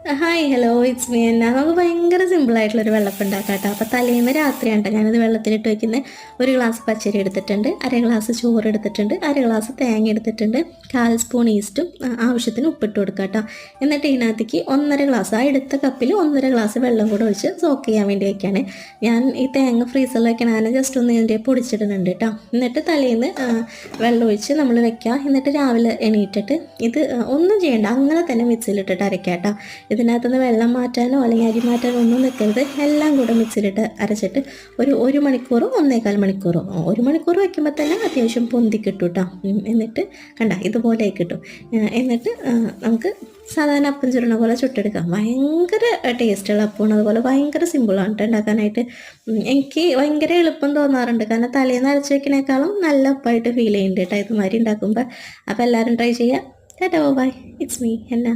Hi hello it's me എന്നാ നമുക്ക് ഭയങ്കര സിമ്പിളായിട്ടുള്ളൊരു വെള്ളപ്പം ഉണ്ടാക്കാം കേട്ടോ. അപ്പോൾ തലേന്ന് രാത്രിയാണ് കേട്ടോ ഞാനിത് വെള്ളത്തിലിട്ട് വയ്ക്കുന്നത്. ഒരു ഗ്ലാസ് പച്ചരി എടുത്തിട്ടുണ്ട്, അര ഗ്ലാസ് ചോറ് എടുത്തിട്ടുണ്ട്, അര ഗ്ലാസ് തേങ്ങ എടുത്തിട്ടുണ്ട്, 1/4 സ്പൂൺ ഈസ്റ്റും ആവശ്യത്തിന് ഉപ്പിട്ട് കൊടുക്കുക കേട്ടോ. എന്നിട്ട് ഇതിനകത്തേക്ക് 1.5 ഗ്ലാസ്, ആ എടുത്ത കപ്പിൽ 1.5 ഗ്ലാസ് വെള്ളം കൂടെ ഒഴിച്ച് സോക്ക് ചെയ്യാൻ വേണ്ടി വയ്ക്കുകയാണ്. ഞാൻ ഈ തേങ്ങ ഫ്രീസറിൽ വയ്ക്കണം, അങ്ങനെ ജസ്റ്റ് ഒന്ന് ഇതിൻ്റെ പൊടിച്ചിടുന്നുണ്ട് കേട്ടോ. എന്നിട്ട് തലേന്ന് വെള്ളം ഒഴിച്ച് നമ്മൾ വെക്കുക. എന്നിട്ട് രാവിലെ എണീറ്റിട്ട് ഇത് ഒന്നും ചെയ്യേണ്ട, അങ്ങനെ തന്നെ മിക്സിയിലിട്ടിട്ട് അരയ്ക്കാം കേട്ടോ. ഇതിനകത്തുനിന്ന് വെള്ളം മാറ്റാനോ അല്ലെങ്കിൽ അരി മാറ്റാനോ ഒന്നും നിൽക്കരുത്. എല്ലാം കൂടെ മിക്സിയിലിട്ട് അരച്ചിട്ട് ഒരു മണിക്കൂറോ 1.25 മണിക്കൂറോ, 1 മണിക്കൂർ വയ്ക്കുമ്പോൾ തന്നെ അത്യാവശ്യം പൊന്തി കിട്ടും കേട്ടോ. എന്നിട്ട് കണ്ട ഇതുപോലെ കിട്ടും. എന്നിട്ട് നമുക്ക് സാധാരണ അപ്പം ചുരുണ പോലെ ചുട്ടെടുക്കാം. ഭയങ്കര ടേസ്റ്റുള്ള അപ്പമാണ്, അതുപോലെ ഭയങ്കര സിമ്പിളാണ് കേട്ടോ ഉണ്ടാക്കാനായിട്ട്. എനിക്ക് ഭയങ്കര എളുപ്പം തോന്നാറുണ്ട്, കാരണം തലേന്ന് അരച്ച് വെക്കണേക്കാളും നല്ല അപ്പമായിട്ട് ഫീൽ ചെയ്യുന്നുണ്ട് കേട്ടോ ഇതുമാതിരി ഉണ്ടാക്കുമ്പോൾ. അപ്പോൾ എല്ലാവരും ട്രൈ ചെയ്യുക. ടാറ്റാ ബൈ, ഇറ്റ്സ് മീ എന്നാ.